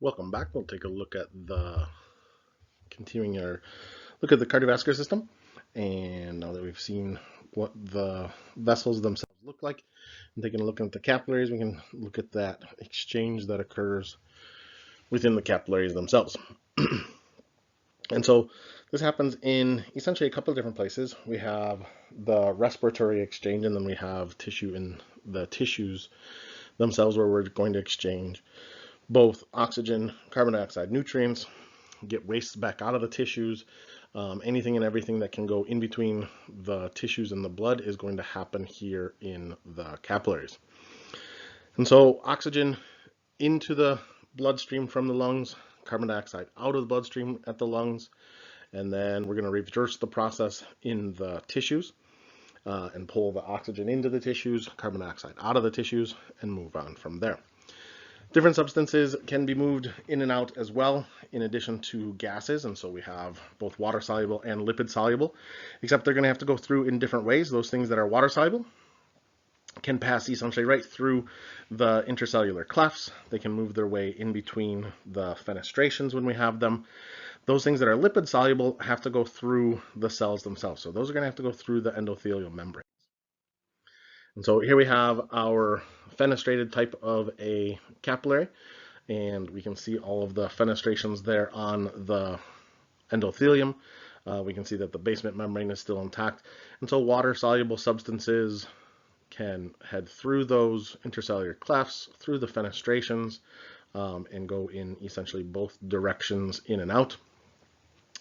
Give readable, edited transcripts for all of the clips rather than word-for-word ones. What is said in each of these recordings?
Welcome back. We'll take a look at the look at the cardiovascular system. And now that we've seen what the vessels themselves look like and taking a look at the capillaries, we can look at that exchange that occurs within the capillaries themselves. And so this happens in essentially a couple of different places. We have the respiratory exchange, and then we have tissue in the tissues themselves where we're going to exchange both oxygen, carbon dioxide, nutrients, get waste back out of the tissues. Anything and everything that can go in between the tissues and the blood is going to happen here in the capillaries. And so oxygen into the bloodstream from the lungs, carbon dioxide out of the bloodstream at the lungs, and then we're going to reverse the process in the tissues and pull the oxygen into the tissues, carbon dioxide out of the tissues, and move on from there. Different substances can be moved in and out as well, in addition to gases, and so we have both water soluble and lipid soluble, except they're going to have to go through in different ways. Those things that are water soluble can pass essentially right through the intercellular clefts. They can move their way in between the fenestrations when we have them. Those things that are lipid soluble have to go through the cells themselves, so those are going to have to go through the endothelial membrane. And so here we have our fenestrated type of a capillary, and we can see all of the fenestrations there on the endothelium. We can see that the basement membrane is still intact, and so water-soluble substances can head through those intercellular clefts, through the fenestrations, and go in essentially both directions in and out.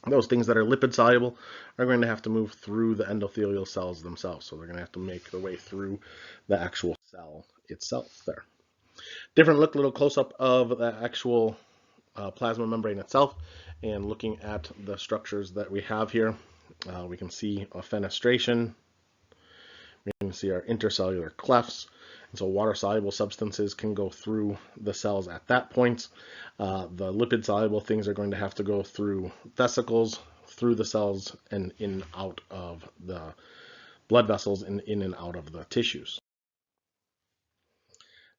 Those things that are lipid soluble are going to have to move through the endothelial cells themselves. So they're going to have to make their way through the actual cell itself there. Different look, little close-up of the actual plasma membrane itself, and looking at the structures that we have here. We can see a fenestration. We can see our intercellular clefts. And so water-soluble substances can go through the cells at that point. The lipid-soluble things are going to have to go through vesicles, through the cells, and in and out of the blood vessels and in and out of the tissues.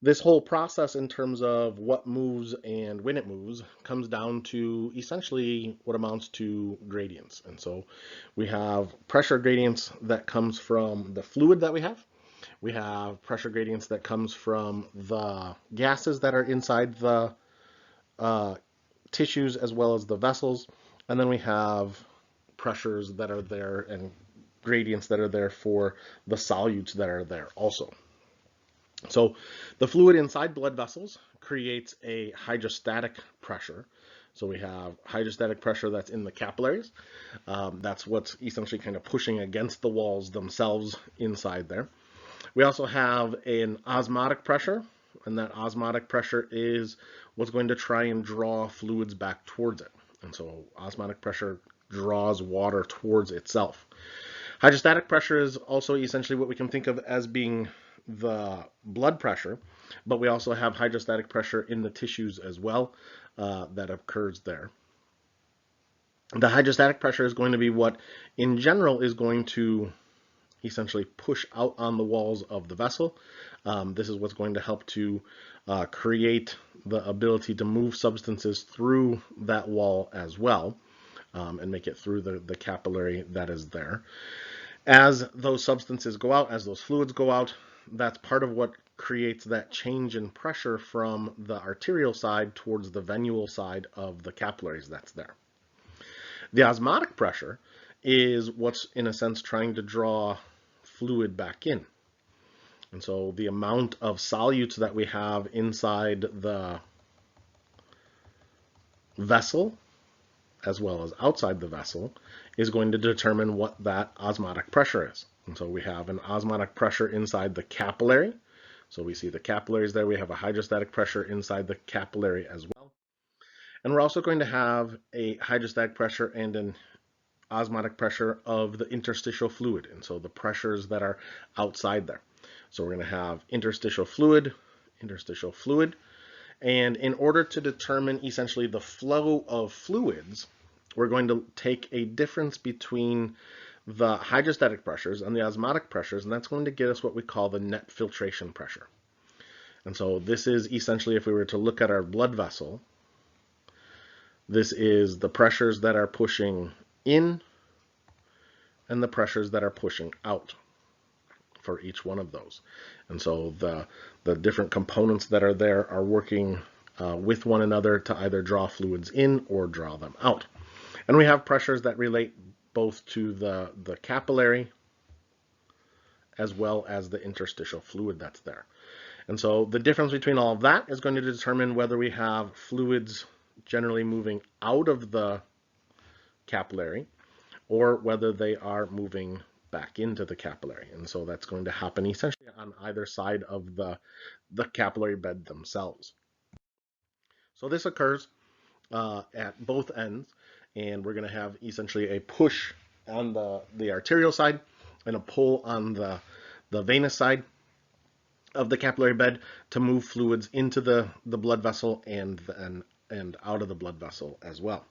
This whole process in terms of what moves and when it moves comes down to essentially what amounts to gradients. And so we have pressure gradients that comes from the fluid that we have. We have pressure gradients that comes from the gases that are inside the tissues as well as the vessels. And then we have pressures that are there and gradients that are there for the solutes that are there also. So the fluid inside blood vessels creates a hydrostatic pressure. So we have hydrostatic pressure that's in the capillaries. That's what's essentially kind of pushing against the walls themselves inside there. We also have an osmotic pressure, and that osmotic pressure is what's going to try and draw fluids back towards it. And so osmotic pressure draws water towards itself. Hydrostatic pressure is also essentially what we can think of as being the blood pressure, but we also have hydrostatic pressure in the tissues as well that occurs there. The hydrostatic pressure is going to be what in general is going to essentially push out on the walls of the vessel. This is what's going to help to create the ability to move substances through that wall as well, and make it through the capillary that is there. As those substances go out, as those fluids go out, that's part of what creates that change in pressure from the arterial side towards the venule side of the capillaries that's there. The osmotic pressure is what's in a sense trying to draw fluid back in. And so the amount of solutes that we have inside the vessel as well as outside the vessel is going to determine what that osmotic pressure is. And so we have an osmotic pressure inside the capillary. So we see the capillaries there. We have a hydrostatic pressure inside the capillary as well. And we're also going to have a hydrostatic pressure and an osmotic pressure of the interstitial fluid, and so the pressures that are outside there. So we're going to have interstitial fluid, and in order to determine essentially the flow of fluids, we're going to take a difference between the hydrostatic pressures and the osmotic pressures, and that's going to get us what we call the net filtration pressure. And so this is essentially, if we were to look at our blood vessel, This is the pressures that are pushing in and the pressures that are pushing out for each one of those. And so the different components that are there are working with one another to either draw fluids in or draw them out. And we have pressures that relate both to the capillary as well as the interstitial fluid that's there. And so the difference between all of that is going to determine whether we have fluids generally moving out of the capillary or whether they are moving back into the capillary. And so that's going to happen essentially on either side of the capillary bed themselves. So this occurs at both ends, and we're going to have essentially a push on the arterial side and a pull on the venous side of the capillary bed to move fluids into the blood vessel and out of the blood vessel as well.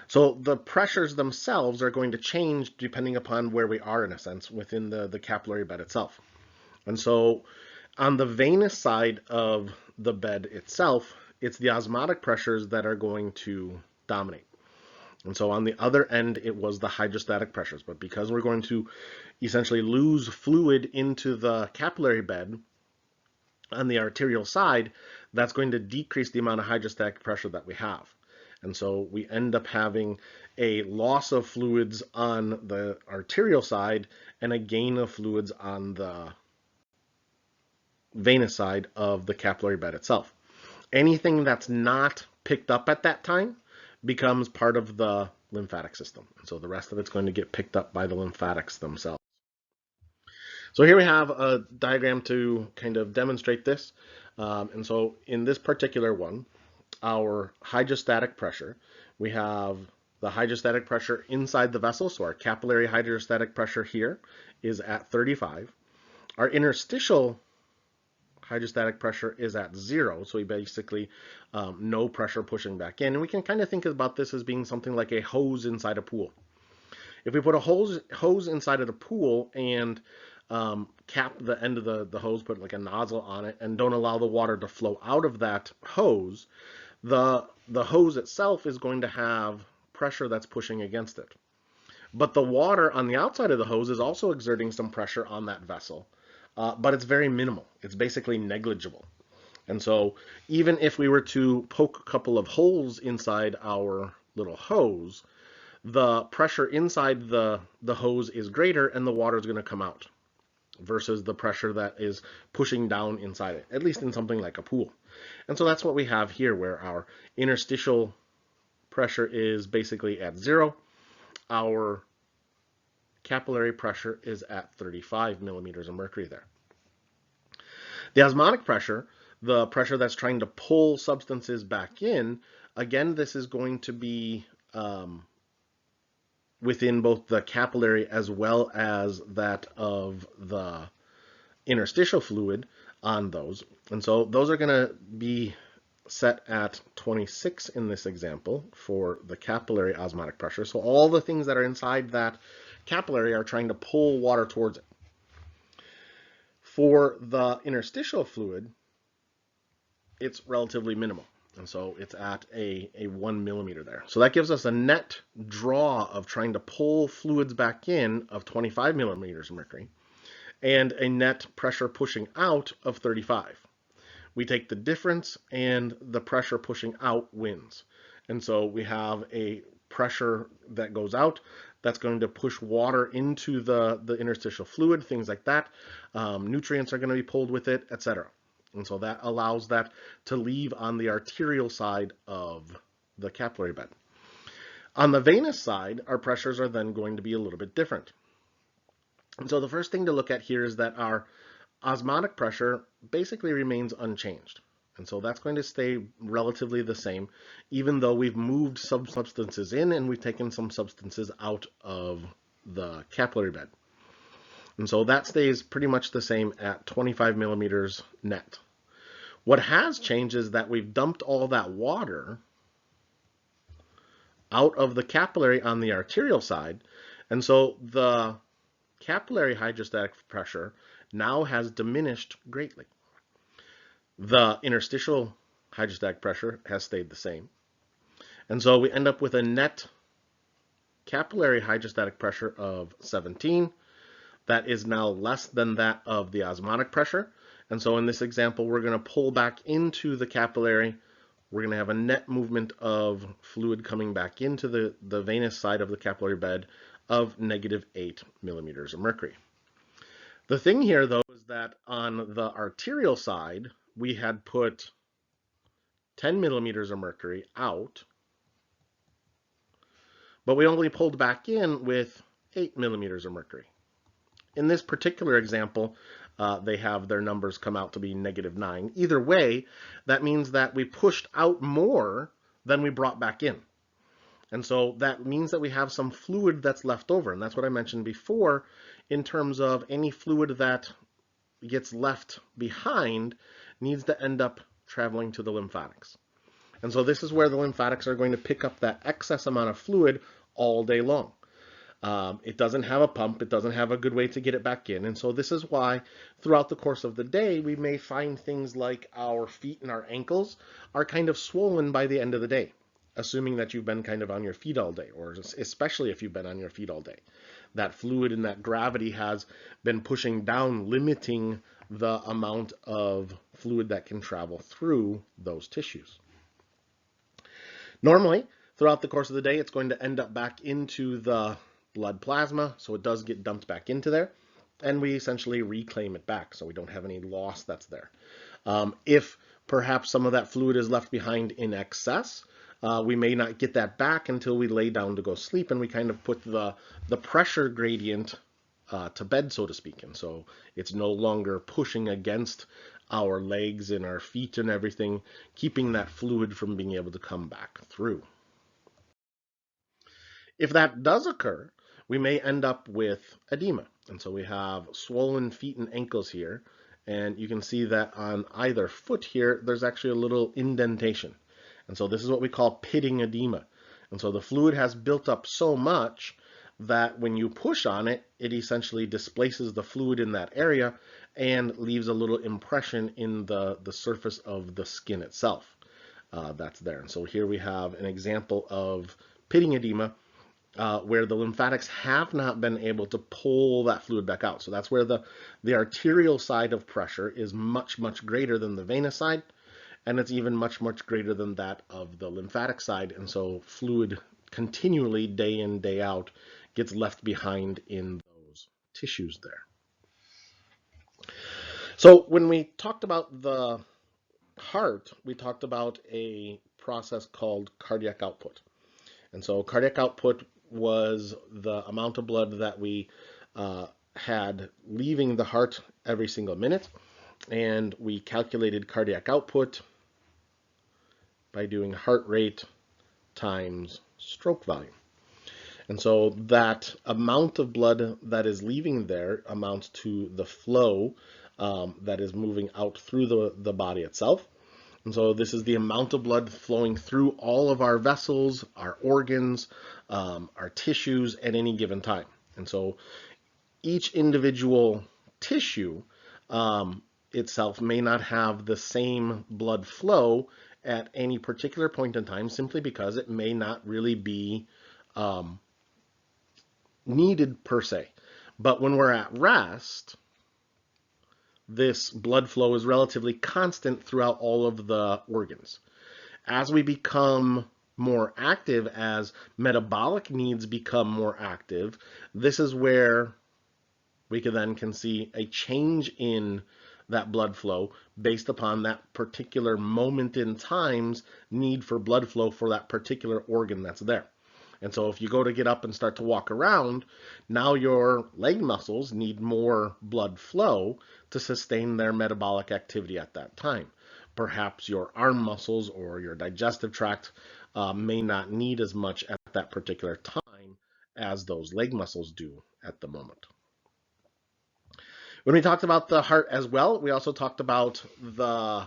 So the pressures themselves are going to change depending upon where we are, in a sense, within the capillary bed itself. And so on the venous side of the bed itself, it's the osmotic pressures that are going to dominate. And so on the other end, it was the hydrostatic pressures. But because we're going to essentially lose fluid into the capillary bed on the arterial side, that's going to decrease the amount of hydrostatic pressure that we have. And so we end up having a loss of fluids on the arterial side and a gain of fluids on the venous side of the capillary bed itself. Anything that's not picked up at that time becomes part of the lymphatic system. And so the rest of it's going to get picked up by the lymphatics themselves. So here we have a diagram to kind of demonstrate this. And so in this particular one, our hydrostatic pressure, we have the hydrostatic pressure inside the vessel. So our capillary hydrostatic pressure here is at 35. Our interstitial hydrostatic pressure is at 0, so we basically no pressure pushing back in. And we can kind of think about this as being something like a hose inside a pool. If we put a hose inside of the pool and cap the end of the hose, put like a nozzle on it, and don't allow the water to flow out of that hose, the hose itself is going to have pressure that's pushing against it. But the water on the outside of the hose is also exerting some pressure on that vessel. But it's very minimal. It's basically negligible. And so even if we were to poke a couple of holes inside our little hose, the pressure inside the hose is greater and the water is going to come out versus the pressure that is pushing down inside it, at least in something like a pool. And so that's what we have here, where our interstitial pressure is basically at 0. Our capillary pressure is at 35 millimeters of mercury there. The osmotic pressure, the pressure that's trying to pull substances back in, again, this is going to be within both the capillary as well as that of the interstitial fluid on those. And so those are going to be set at 26 in this example for the capillary osmotic pressure. So all the things that are inside that capillary are trying to pull water towards it. For the interstitial fluid, it's relatively minimal. And so it's at a 1 millimeter there. So that gives us a net draw of trying to pull fluids back in of 25 millimeters of mercury and a net pressure pushing out of 35. We take the difference and the pressure pushing out wins. And so we have a pressure that goes out that's going to push water into the interstitial fluid, things like that. Nutrients are going to be pulled with it, etc. And so that allows that to leave on the arterial side of the capillary bed. On the venous side, our pressures are then going to be a little bit different. And so the first thing to look at here is that our osmotic pressure basically remains unchanged. And so that's going to stay relatively the same, even though we've moved some substances in and we've taken some substances out of the capillary bed. And so that stays pretty much the same at 25 millimeters net. What has changed is that we've dumped all that water out of the capillary on the arterial side. And so the capillary hydrostatic pressure now has diminished greatly. The interstitial hydrostatic pressure has stayed the same. And so we end up with a net capillary hydrostatic pressure of 17. That is now less than that of the osmotic pressure. And so in this example, we're going to pull back into the capillary. We're going to have a net movement of fluid coming back into the venous side of the capillary bed of -8 millimeters of mercury. The thing here, though, is that on the arterial side, we had put 10 millimeters of mercury out, but we only pulled back in with 8 millimeters of mercury. In this particular example, they have their numbers come out to be -9. Either way, that means that we pushed out more than we brought back in. And so that means that we have some fluid that's left over. And that's what I mentioned before in terms of any fluid that gets left behind needs to end up traveling to the lymphatics. And so this is where the lymphatics are going to pick up that excess amount of fluid all day long. It doesn't have a pump. It doesn't have a good way to get it back in. And so this is why throughout the course of the day, we may find things like our feet and our ankles are kind of swollen by the end of the day, assuming that you've been kind of on your feet all day, or especially if you've been on your feet all day. That fluid and that gravity has been pushing down, limiting the amount of fluid that can travel through those tissues. Normally, throughout the course of the day, it's going to end up back into the blood plasma, so it does get dumped back into there, and we essentially reclaim it back, so we don't have any loss that's there. If perhaps some of that fluid is left behind in excess, we may not get that back until we lay down to go sleep, and we kind of put the pressure gradient to bed, so to speak, and so it's no longer pushing against our legs and our feet and everything, keeping that fluid from being able to come back through. If that does occur, we may end up with edema. And so we have swollen feet and ankles here. And you can see that on either foot here, there's actually a little indentation. And so this is what we call pitting edema. And so the fluid has built up so much that when you push on it, it essentially displaces the fluid in that area and leaves a little impression in the surface of the skin itself. That's there. And so here we have an example of pitting edema, where the lymphatics have not been able to pull that fluid back out. So that's where the arterial side of pressure is much, much greater than the venous side, and it's even much, much greater than that of the lymphatic side. And so fluid continually, day in, day out, gets left behind in those tissues there. So when we talked about the heart, we talked about a process called cardiac output. And so cardiac output was the amount of blood that we had leaving the heart every single minute. And we calculated cardiac output by doing heart rate times stroke volume. And so that amount of blood that is leaving there amounts to the flow that is moving out through the body itself. And so this is the amount of blood flowing through all of our vessels, our organs, our tissues at any given time. And so each individual tissue itself may not have the same blood flow at any particular point in time, simply because it may not really be needed per se. But when we're at rest, this blood flow is relatively constant throughout all of the organs. As we become more active, as metabolic needs become more active, this is where we can see a change in that blood flow based upon that particular moment in time's need for blood flow for that particular organ that's there. And so if you go to get up and start to walk around, now your leg muscles need more blood flow to sustain their metabolic activity at that time. Perhaps your arm muscles or your digestive tract may not need as much at that particular time as those leg muscles do at the moment. When we talked about the heart as well, we also talked about the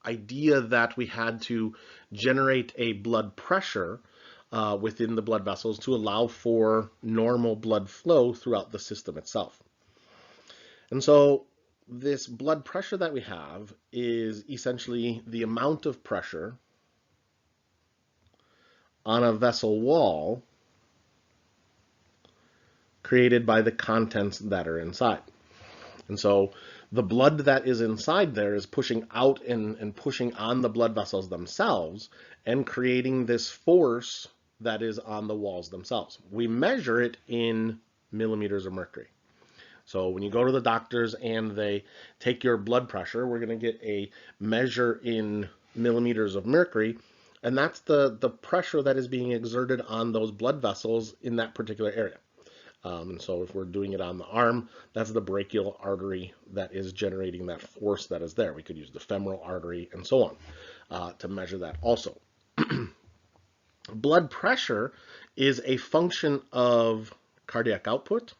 idea that we had to generate a blood pressure within the blood vessels to allow for normal blood flow throughout the system itself. And so this blood pressure that we have is essentially the amount of pressure on a vessel wall created by the contents that are inside. And so the blood that is inside there is pushing out and pushing on the blood vessels themselves and creating this force that is on the walls themselves. We measure it in millimeters of mercury. So when you go to the doctors and they take your blood pressure, we're going to get a measure in millimeters of mercury, and that's the pressure that is being exerted on those blood vessels in that particular area. And so if we're doing it on the arm, that's the brachial artery that is generating that force that is there. We could use the femoral artery and so on to measure that also. Blood pressure is a function of cardiac output,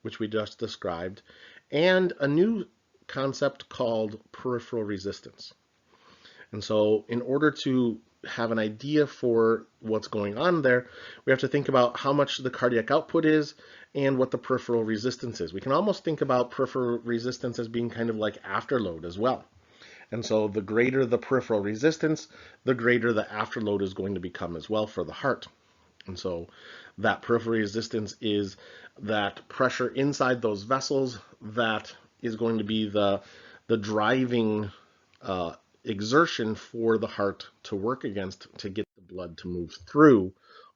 which we just described, and a new concept called peripheral resistance. And so in order to have an idea for what's going on there, we have to think about how much the cardiac output is and what the peripheral resistance is. We can almost think about peripheral resistance as being kind of like afterload as well. And so the greater the peripheral resistance, the greater the afterload is going to become as well for the heart. And so that peripheral resistance is that pressure inside those vessels that is going to be the driving exertion for the heart to work against to get the blood to move through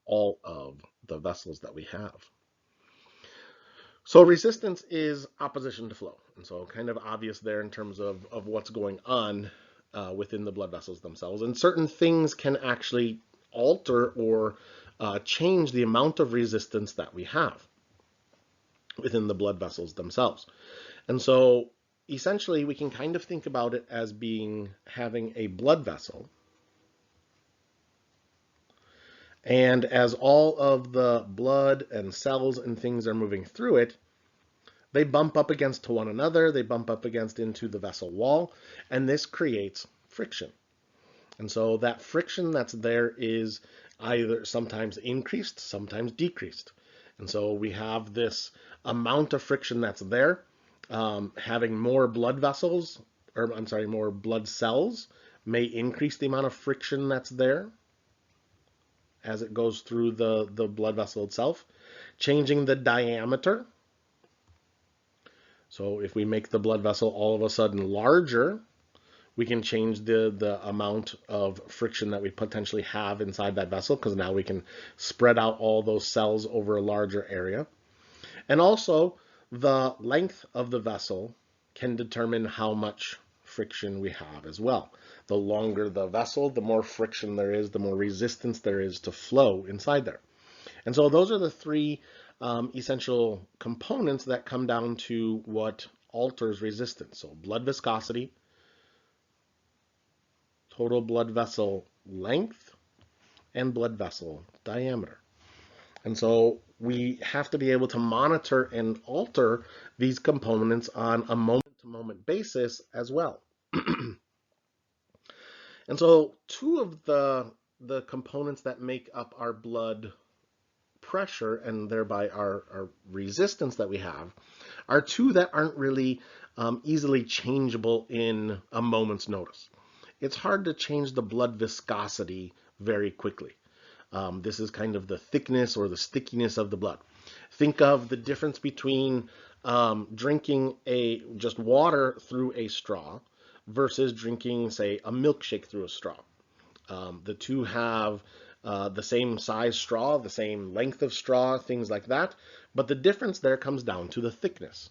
all of the vessels that we have. So resistance is opposition to flow. And so kind of obvious there in terms of what's going on within the blood vessels themselves. And certain things can actually alter or change the amount of resistance that we have within the blood vessels themselves. And so essentially we can kind of think about it as having a blood vessel. And as all of the blood and cells and things are moving through it, they bump up against one another, they bump up against into the vessel wall, and this creates friction. And so that friction that's there is either sometimes increased, sometimes decreased. And so we have this amount of friction that's there. Having more blood vessels, or I'm sorry, more blood cells may increase the amount of friction that's there as it goes through the blood vessel itself. Changing the diameter. So if we make the blood vessel all of a sudden larger, we can change the amount of friction that we potentially have inside that vessel, because now we can spread out all those cells over a larger area. And also the length of the vessel can determine how much friction we have as well. The longer the vessel, the more friction there is, the more resistance there is to flow inside there. And so those are the three essential components that come down to what alters resistance. So blood viscosity, total blood vessel length, and blood vessel diameter. And so we have to be able to monitor and alter these components on a moment-to-moment basis as well. And so two of the components that make up our blood pressure and thereby our resistance that we have are two that aren't really easily changeable in a moment's notice. It's hard to change the blood viscosity very quickly. This is kind of the thickness or the stickiness of the blood. Think of the difference between drinking just water through a straw versus drinking, say, a milkshake through a straw. The two have the same size straw, the same length of straw, things like that, but the difference there comes down to the thickness.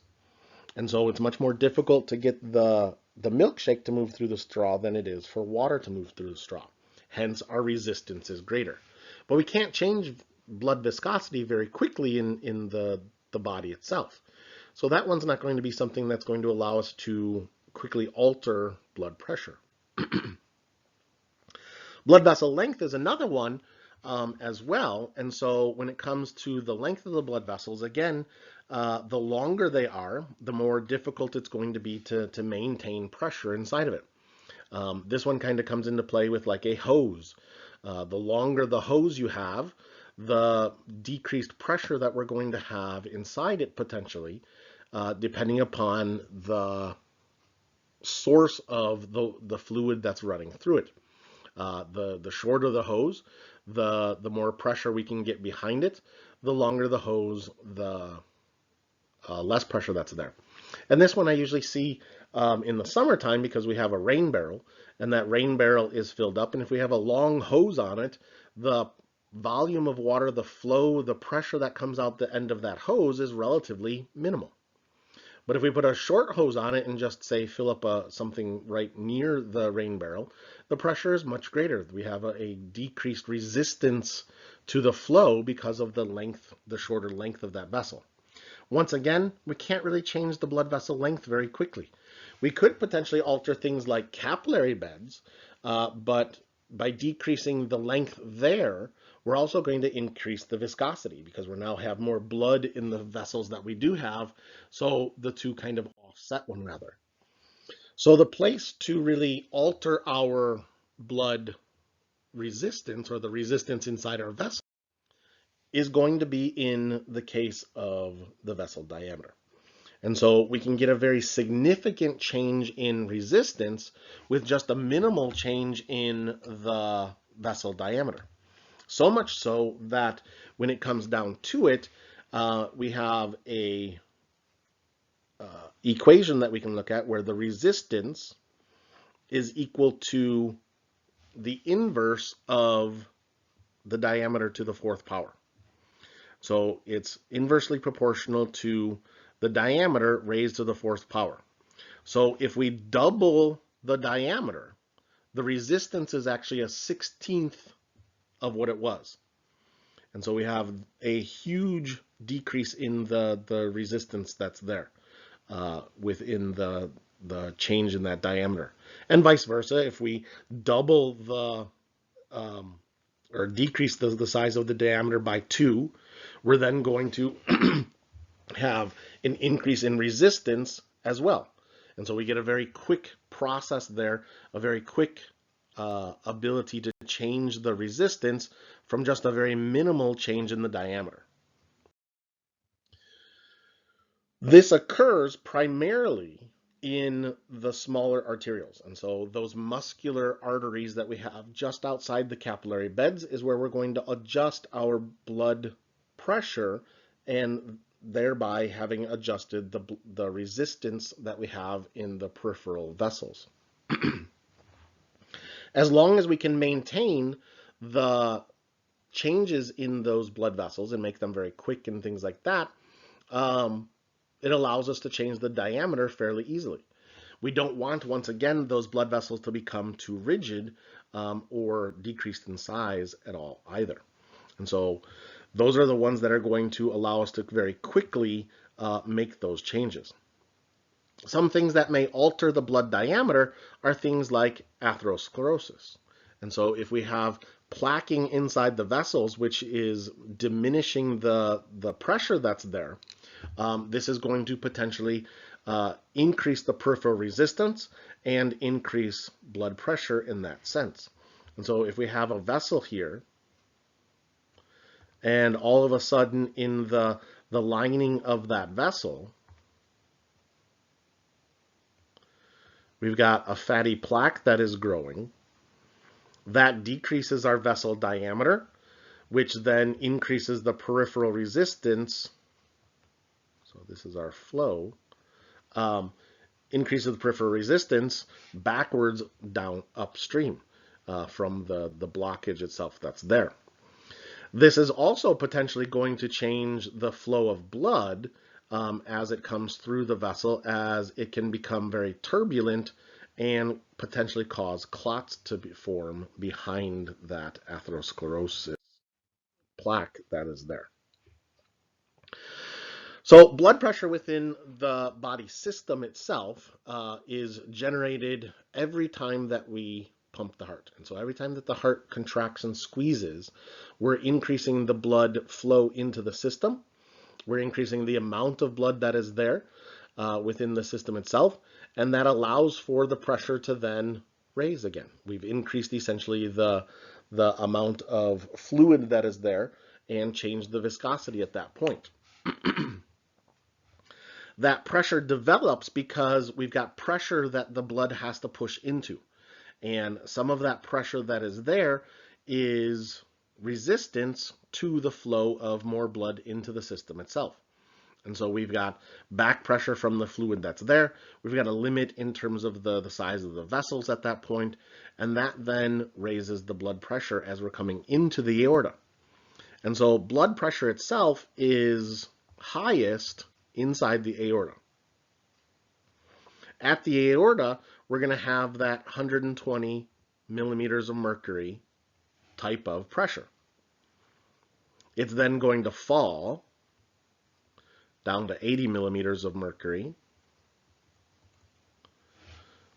And so it's much more difficult to get the milkshake to move through the straw than it is for water to move through the straw. Hence, our resistance is greater. But we can't change blood viscosity very quickly in the body itself. So that one's not going to be something that's going to allow us to quickly alter blood pressure. Blood vessel length is another one as well. And so when it comes to the length of the blood vessels, again, the longer they are, the more difficult it's going to be to maintain pressure inside of it. This one kind of comes into play with like a hose. The longer the hose you have, the decreased pressure that we're going to have inside it potentially, depending upon the source of the fluid that's running through it. The shorter the hose, the more pressure we can get behind it. The longer the hose, the less pressure that's there. And this one I usually see in the summertime because we have a rain barrel, and that rain barrel is filled up. And if we have a long hose on it, the volume of water, the flow, the pressure that comes out the end of that hose is relatively minimal. But if we put a short hose on it and just say fill up something right near the rain barrel, the pressure is much greater. We have a decreased resistance to the flow because of the length, the shorter length of that vessel. Once again, we can't really change the blood vessel length very quickly. We could potentially alter things like capillary beds, but by decreasing the length there, we're also going to increase the viscosity because we now have more blood in the vessels that we do have, so the two kind of offset one another. So the place to really alter our blood resistance, or the resistance inside our vessel, is going to be in the case of the vessel diameter. And so we can get a very significant change in resistance with just a minimal change in the vessel diameter. So much so that when it comes down to it, we have a equation that we can look at where the resistance is equal to the inverse of the diameter to the fourth power. So it's inversely proportional to the diameter raised to the fourth power. So if we double the diameter, the resistance is actually a 16th of what it was. And so we have a huge decrease in the resistance that's there within the change in that diameter. And vice versa, if we double the or decrease the size of the diameter by 2, we're then going to have an increase in resistance as well. And so we get a very quick process there, a very quick ability to change the resistance from just a very minimal change in the diameter. This occurs primarily in the smaller arterioles. And so those muscular arteries that we have just outside the capillary beds is where we're going to adjust our blood pressure, and thereby having adjusted the resistance that we have in the peripheral vessels. As long as we can maintain the changes in those blood vessels and make them very quick and things like that, it allows us to change the diameter fairly easily. We don't want, once again, those blood vessels to become too rigid or decreased in size at all either. And so those are the ones that are going to allow us to very quickly make those changes. Some things that may alter the blood diameter are things like atherosclerosis. And so if we have plaquing inside the vessels, which is diminishing the pressure that's there, this is going to potentially increase the peripheral resistance and increase blood pressure in that sense. And so if we have a vessel here, and all of a sudden in the lining of that vessel, we've got a fatty plaque that is growing, that decreases our vessel diameter, which then increases the peripheral resistance. So this is our flow. Increases the peripheral resistance backwards down upstream from the blockage itself that's there. This is also potentially going to change the flow of blood as it comes through the vessel, as it can become very turbulent and potentially cause clots to form behind that atherosclerosis plaque that is there. So blood pressure within the body system itself is generated every time that we pump the heart. And so every time that the heart contracts and squeezes, we're increasing the blood flow into the system. We're increasing the amount of blood that is there within the system itself, and that allows for the pressure to then raise again. We've increased essentially the amount of fluid that is there and changed the viscosity at that point. That pressure develops because we've got pressure that the blood has to push into. And some of that pressure that is there is resistance to the flow of more blood into the system itself. And so we've got back pressure from the fluid that's there. We've got a limit in terms of the size of the vessels at that point, and that then raises the blood pressure as we're coming into the aorta. And so blood pressure itself is highest inside the aorta. At the aorta, we're going to have that 120 millimeters of mercury type of pressure. It's then going to fall down to 80 millimeters of mercury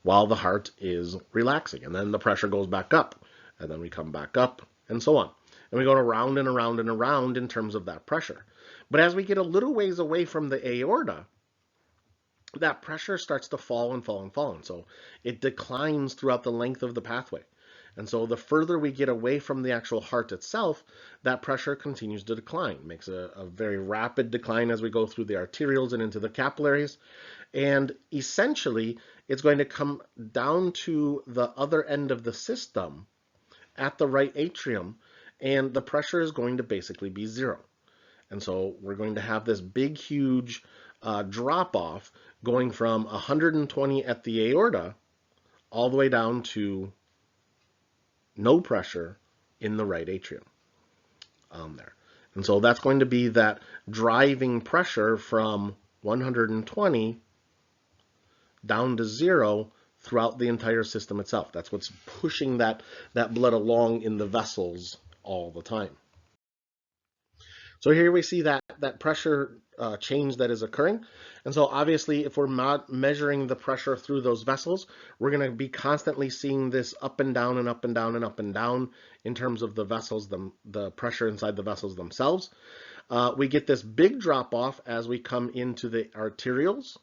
while the heart is relaxing. And then the pressure goes back up, and then we come back up, and so on. And we go around and around and around in terms of that pressure. But as we get a little ways away from the aorta, that pressure starts to fall and fall and fall. And so it declines throughout the length of the pathway. And so the further we get away from the actual heart itself, that pressure continues to decline. It makes a very rapid decline as we go through the arterioles and into the capillaries. And essentially, it's going to come down to the other end of the system at the right atrium, and the pressure is going to basically be zero. And so we're going to have this big, huge drop-off going from 120 at the aorta all the way down to no pressure in the right atrium there. And so that's going to be that driving pressure from 120 down to zero throughout the entire system itself. That's what's pushing that blood along in the vessels all the time. So here we see that pressure change that is occurring. And so obviously, if we're measuring the pressure through those vessels, we're going to be constantly seeing this up and down and up and down and up and down in terms of the vessels, the pressure inside the vessels themselves. We get this big drop off as we come into the arterioles.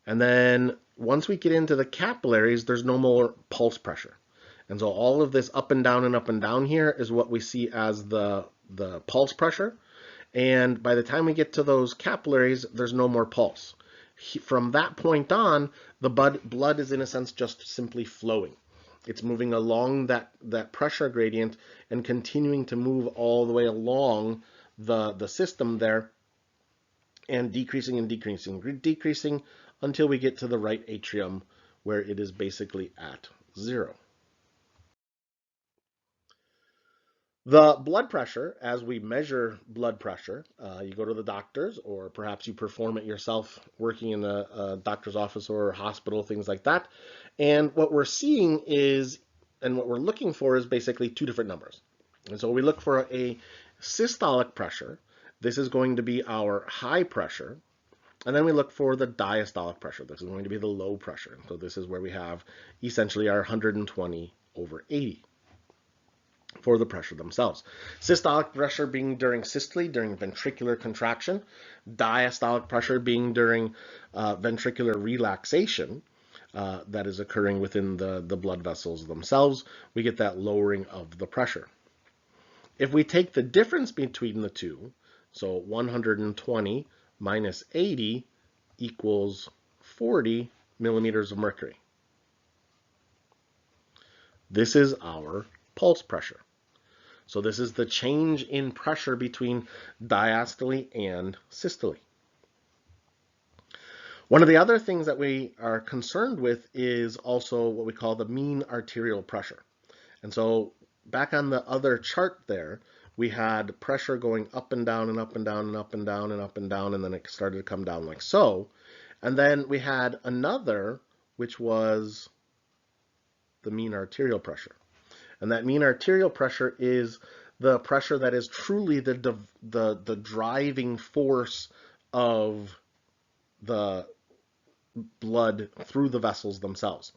And then once we get into the capillaries, there's no more pulse pressure. And so all of this up and down here is what we see as the pulse pressure. And by the time we get to those capillaries, there's no more pulse. From that point on, the blood is in a sense just simply flowing. It's moving along that pressure gradient and continuing to move all the way along the system there, and decreasing and decreasing until we get to the right atrium, where it is basically at zero. The blood pressure, as we measure blood pressure, you go to the doctors, or perhaps you perform it yourself working in a doctor's office or hospital, things like that. And what we're seeing is, and what we're looking for is basically two different numbers. And so we look for a systolic pressure. This is going to be our high pressure. And then we look for the diastolic pressure. This is going to be the low pressure. So this is where we have essentially our 120 over 80. For the pressure themselves. Systolic pressure being during systole, during ventricular contraction. Diastolic pressure being during ventricular relaxation that is occurring within the blood vessels themselves. We get that lowering of the pressure. If we take the difference between the two, so 120 minus 80 equals 40 millimeters of mercury. This is our pulse pressure. So this is the change in pressure between diastole and systole. One of the other things that we are concerned with is also what we call the mean arterial pressure. And so back on the other chart there, we had pressure going up and down and up and down and up and down and up and down, and then it started to come down like so. And then we had another, which was the mean arterial pressure. And that mean arterial pressure is the pressure that is truly the driving force of the blood through the vessels themselves.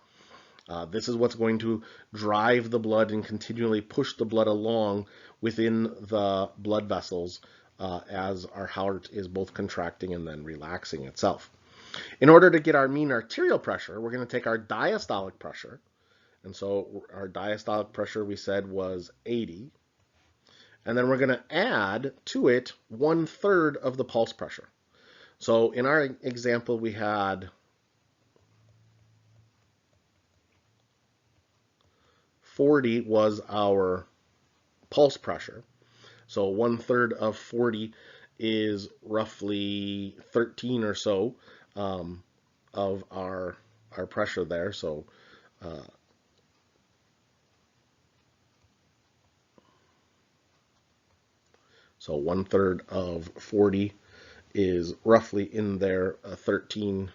This is what's going to drive the blood and continually push the blood along within the blood vessels as our heart is both contracting and then relaxing itself. In order to get our mean arterial pressure, we're going to take our diastolic pressure. And so our diastolic pressure, we said, was 80. And then we're going to add to it 1/3 of the pulse pressure. So in our example, we had 40 was our pulse pressure. So 1/3 of 40 is roughly 13 or so of our pressure there. So uh, so 1/3 of 40 is roughly in there 13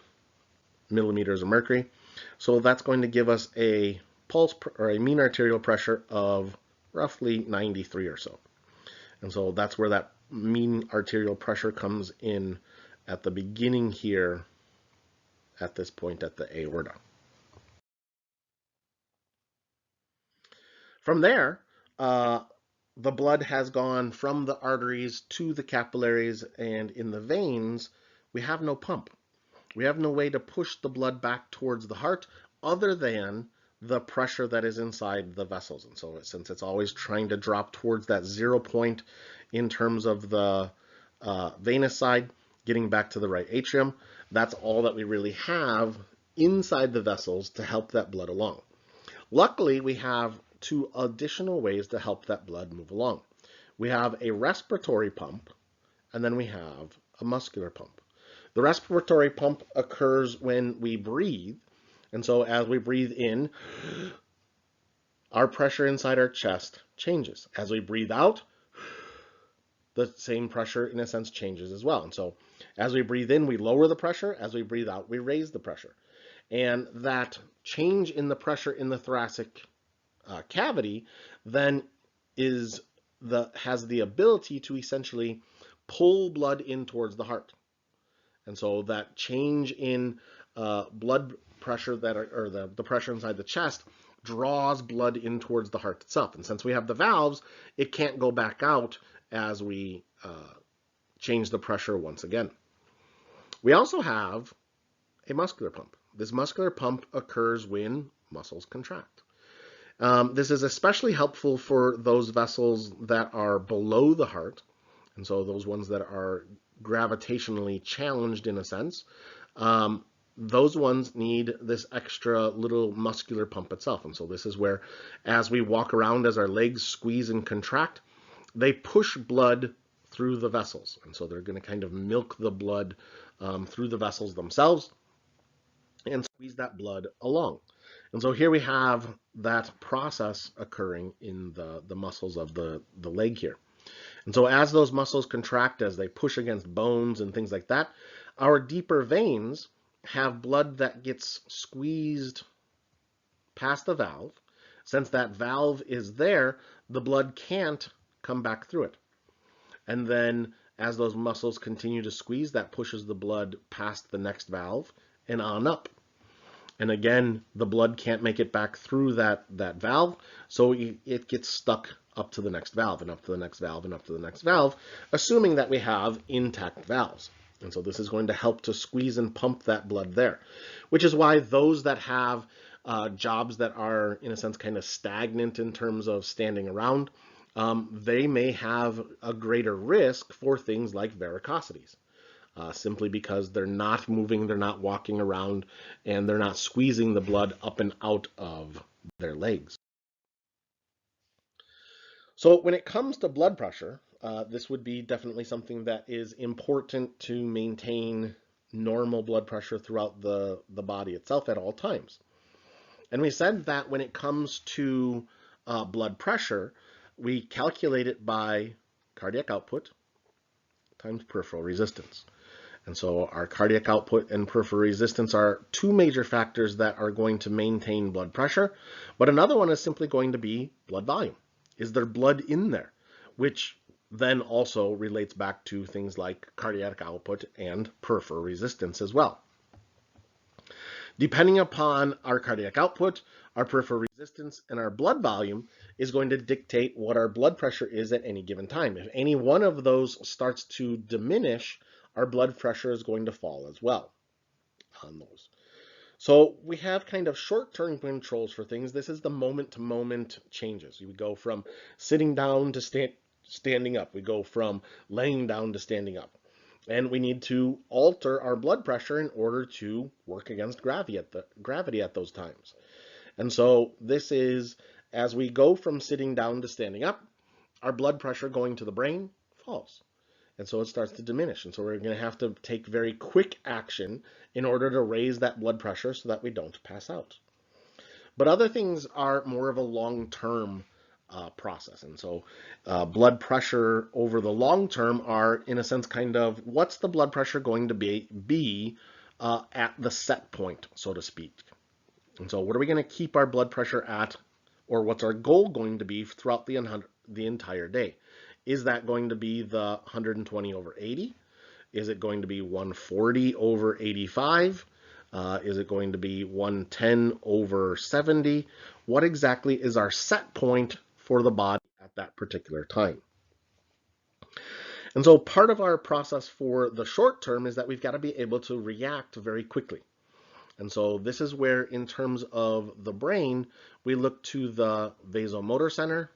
millimeters of mercury. So that's going to give us a pulse or a mean arterial pressure of roughly 93 or so. And so that's where that mean arterial pressure comes in at the beginning here at this point at the aorta. From there, the blood has gone from the arteries to the capillaries, and in the veins, we have no pump. We have no way to push the blood back towards the heart other than the pressure that is inside the vessels. And so since it's always trying to drop towards that 0 point in terms of the venous side, getting back to the right atrium, that's all that we really have inside the vessels to help that blood along. Luckily, we have two additional ways to help that blood move along. We have a respiratory pump, and then we have a muscular pump. The respiratory pump occurs when we breathe, and so as we breathe in, our pressure inside our chest changes. As we breathe out, the same pressure, in a sense, changes as well. And so as we breathe in, we lower the pressure. As we breathe out, we raise the pressure. And that change in the pressure in the thoracic cavity then has the ability to essentially pull blood in towards the heart. And so that change in blood pressure or the pressure inside the chest draws blood in towards the heart itself. And since we have the valves, it can't go back out as we change the pressure once again. We also have a muscular pump. This muscular pump occurs when muscles contract. This is especially helpful for those vessels that are below the heart, and so those ones that are gravitationally challenged in a sense. Those ones need this extra little muscular pump itself. And so this is where, as we walk around, as our legs squeeze and contract, they push blood through the vessels. And so they're going to kind of milk the blood through the vessels themselves and squeeze that blood along. And so here we have that process occurring in the muscles of the leg here. And so as those muscles contract, as they push against bones and things like that, our deeper veins have blood that gets squeezed past the valve. Since that valve is there, the blood can't come back through it. And then as those muscles continue to squeeze, that pushes the blood past the next valve and on up. And again, the blood can't make it back through that valve, so it gets stuck up to the next valve and up to the next valve and up to the next valve, assuming that we have intact valves. And so this is going to help to squeeze and pump that blood there, which is why those that have jobs that are, in a sense, kind of stagnant in terms of standing around, they may have a greater risk for things like varicosities. Simply because they're not moving, they're not walking around, and they're not squeezing the blood up and out of their legs. So when it comes to blood pressure, this would be definitely something that is important to maintain normal blood pressure throughout the body itself at all times. And we said that when it comes to blood pressure, we calculate it by cardiac output times peripheral resistance. And so our cardiac output and peripheral resistance are two major factors that are going to maintain blood pressure. But another one is simply going to be blood volume. Is there blood in there? Which then also relates back to things like cardiac output and peripheral resistance as well. Depending upon our cardiac output, our peripheral resistance, and our blood volume is going to dictate what our blood pressure is at any given time. If any one of those starts to diminish, our blood pressure is going to fall as well on those. So we have kind of short-term controls for things. This is the moment-to-moment changes. We go from sitting down to standing up. We go from laying down to standing up. And we need to alter our blood pressure in order to work against gravity at those times. And so this is As we go from sitting down to standing up, our blood pressure going to the brain falls. And so it starts to diminish. And so we're going to have to take very quick action in order to raise that blood pressure so that we don't pass out. But other things are more of a long-term process. And so blood pressure over the long term are, in a sense, kind of what's the blood pressure going to be at the set point, so to speak. And so what are we going to keep our blood pressure at, or what's our goal going to be throughout the entire day? Is that going to be the 120/80? Is it going to be 140/85? Is it going to be 110/70? What exactly is our set point for the body at that particular time? And so part of our process for the short term is that we've got to be able to react very quickly. And so this is where, in terms of the brain, we look to the vasomotor center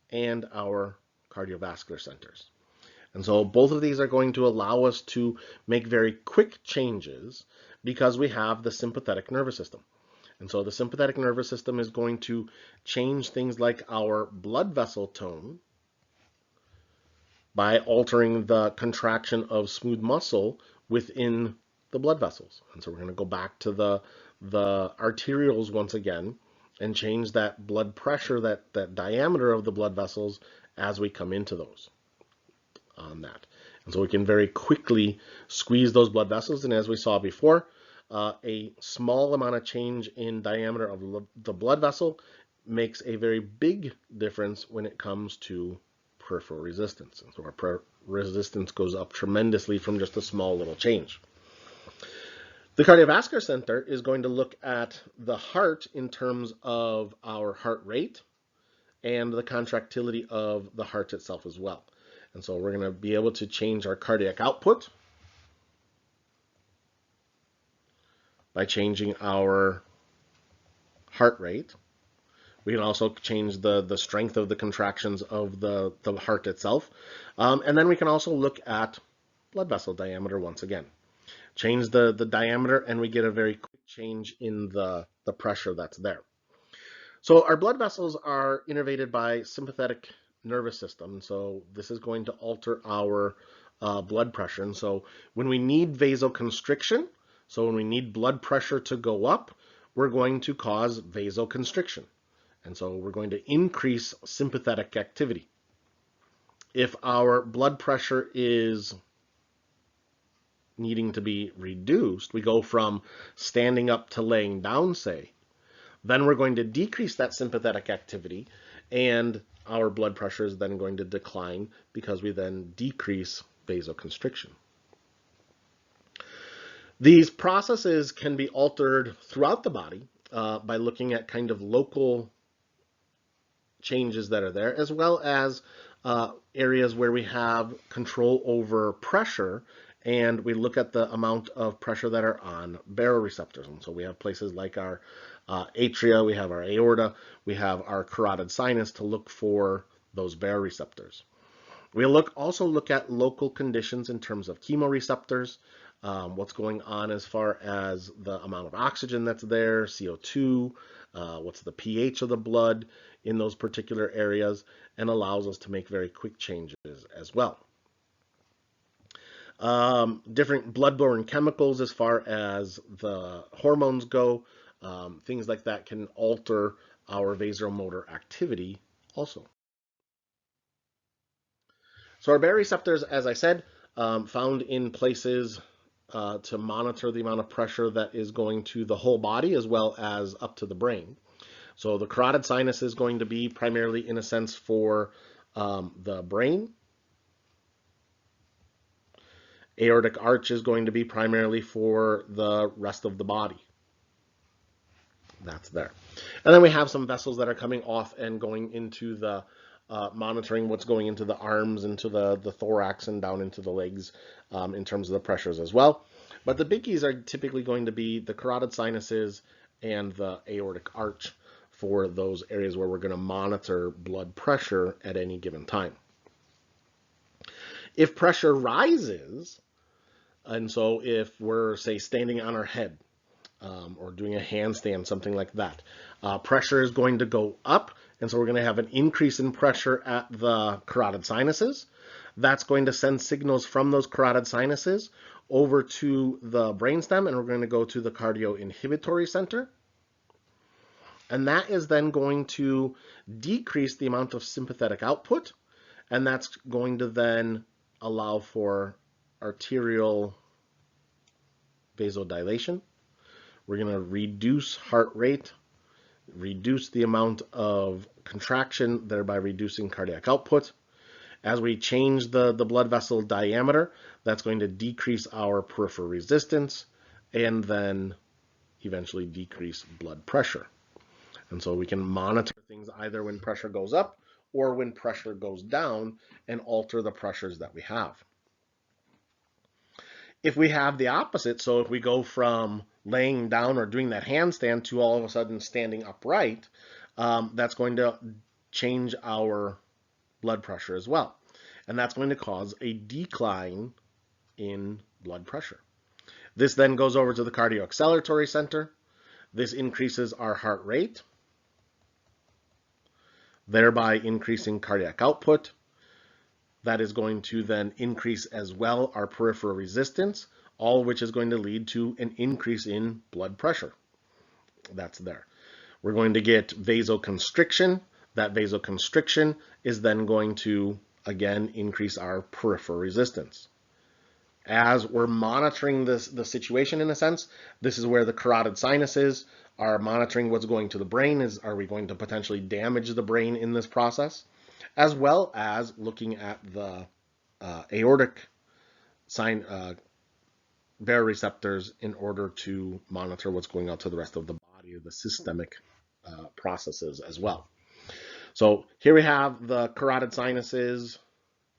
and our cardiovascular centers. And so both of these are going to allow us to make very quick changes because we have the sympathetic nervous system. And so the sympathetic nervous system is going to change things like our blood vessel tone by altering the contraction of smooth muscle within the blood vessels. And so we're going to go back to the arterioles once again and change that blood pressure, that diameter of the blood vessels as we come into those on that. And so we can very quickly squeeze those blood vessels. And as we saw before, a small amount of change in diameter of the blood vessel makes a very big difference when it comes to peripheral resistance. And so our resistance goes up tremendously from just a small little change. The cardiovascular center is going to look at the heart in terms of our heart rate and the contractility of the heart itself as well. And so we're going to be able to change our cardiac output by changing our heart rate. We can also change the strength of the contractions of the heart itself. And then we can also look at blood vessel diameter once again. Change the diameter and we get a very quick change in the pressure that's there. So our blood vessels are innervated by sympathetic nervous system. So this is going to alter our blood pressure. And so when we need vasoconstriction, so when we need blood pressure to go up, we're going to cause vasoconstriction. And so we're going to increase sympathetic activity. If our blood pressure is needing to be reduced, we go from standing up to laying down, say, then we're going to decrease that sympathetic activity and our blood pressure is then going to decline because we then decrease vasoconstriction. These processes can be altered throughout the body by looking at kind of local changes that are there, as well as areas where we have control over pressure, and we look at the amount of pressure that are on baroreceptors. And so we have places like our atria, we have our aorta, we have our carotid sinus to look for those baroreceptors. We'll also look at local conditions in terms of chemoreceptors, what's going on as far as the amount of oxygen that's there, CO2, what's the pH of the blood in those particular areas, and allows us to make very quick changes as well. Different blood-borne chemicals as far as the hormones go, things like that can alter our vasomotor activity also. So our baroreceptors, as I said, found in places to monitor the amount of pressure that is going to the whole body as well as up to the brain. So the carotid sinus is going to be primarily, in a sense, for the brain. Aortic arch is going to be primarily for the rest of the body. That's there. And then we have some vessels that are coming off and going into the monitoring what's going into the arms, into the thorax, and down into the legs in terms of the pressures as well. But the biggies are typically going to be the carotid sinuses and the aortic arch for those areas where we're going to monitor blood pressure at any given time. If pressure rises, and so if we're, say, standing on our head or doing a handstand, something like that. Pressure is going to go up, and so we're going to have an increase in pressure at the carotid sinuses. That's going to send signals from those carotid sinuses over to the brainstem, and we're going to go to the cardioinhibitory center. And that is then going to decrease the amount of sympathetic output, and that's going to then allow for arterial vasodilation. We're going to reduce heart rate, reduce the amount of contraction, thereby reducing cardiac output. As we change the blood vessel diameter, that's going to decrease our peripheral resistance and then eventually decrease blood pressure. And so we can monitor things either when pressure goes up or when pressure goes down and alter the pressures that we have. If we have the opposite, so if we go from laying down or doing that handstand to all of a sudden standing upright, that's going to change our blood pressure as well. And that's going to cause a decline in blood pressure. This then goes over to the cardiovascular center. This increases our heart rate, thereby increasing cardiac output. That is going to then increase as well our peripheral resistance, all of which is going to lead to an increase in blood pressure. That's there. We're going to get vasoconstriction. That vasoconstriction is then going to, again, increase our peripheral resistance. As we're monitoring the situation in a sense, this is where the carotid sinuses are monitoring what's going to the brain. Are we going to potentially damage the brain in this process? As well as looking at the aortic baroreceptors in order to monitor what's going out to the rest of the body, or the systemic processes as well. So here we have the carotid sinuses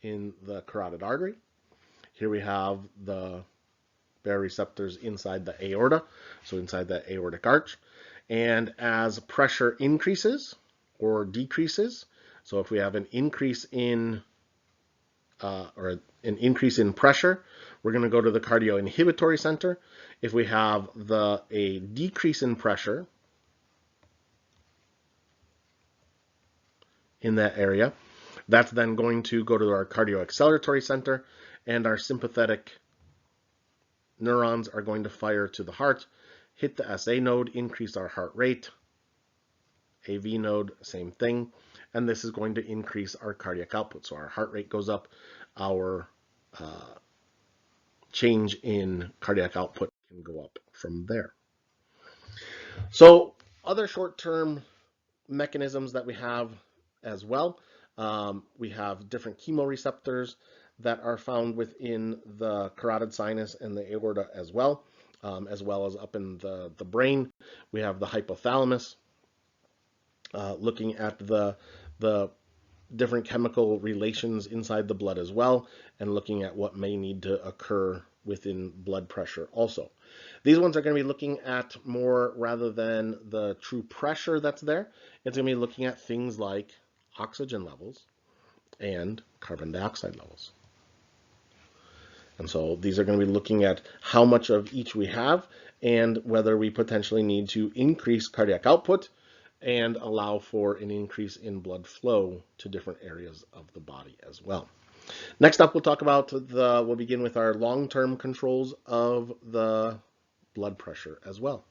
in the carotid artery. Here we have the baroreceptors inside the aorta, so inside the aortic arch. And as pressure increases or decreases, so if we have an increase in pressure, we're going to go to the cardioinhibitory center. If we have a decrease in pressure in that area, that's then going to go to our cardioacceleratory center, and our sympathetic neurons are going to fire to the heart, hit the SA node, increase our heart rate. AV node, same thing. And this is going to increase our cardiac output. So our heart rate goes up, our change in cardiac output can go up from there. So other short-term mechanisms that we have as well, we have different chemoreceptors that are found within the carotid sinus and the aorta as well as up in the brain. We have the hypothalamus, looking at the different chemical relations inside the blood as well, and looking at what may need to occur within blood pressure also. These ones are going to be looking at more, rather than the true pressure that's there, it's going to be looking at things like oxygen levels and carbon dioxide levels. And so these are going to be looking at how much of each we have and whether we potentially need to increase cardiac output and allow for an increase in blood flow to different areas of the body as well. Next up, we'll talk about we'll begin with our long-term controls of the blood pressure as well.